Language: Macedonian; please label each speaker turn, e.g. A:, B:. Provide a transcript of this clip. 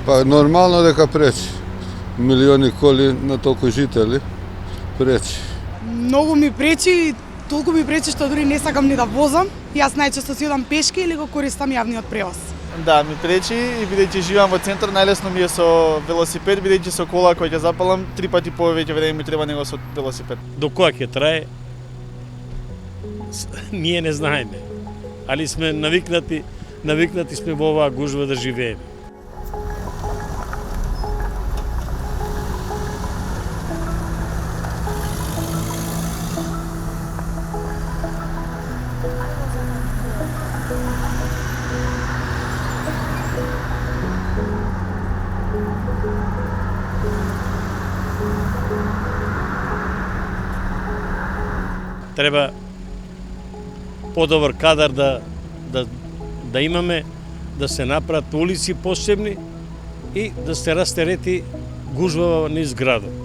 A: Па нормално дека пречи. Милиони коли на толку жители пречи.
B: Многу ми пречи, толку ми пречи што дури не сакам ни да возам. Јас најчесто си одам пешки или го користам јавниот превоз.
C: Да, ми пречи и бидејќи живеам во центар, најлесно ми е со велосипед, бидејќи со кола која ќе запалам 3 пати повеќе време ми треба него со велосипед.
D: До кога ќе трае, ние не знаеме. Али сме навикнати сме во оваа гужва да живееме. Треба подобар кадар да имаме, да се направат улици посебни и да се растерети гужва низ градот.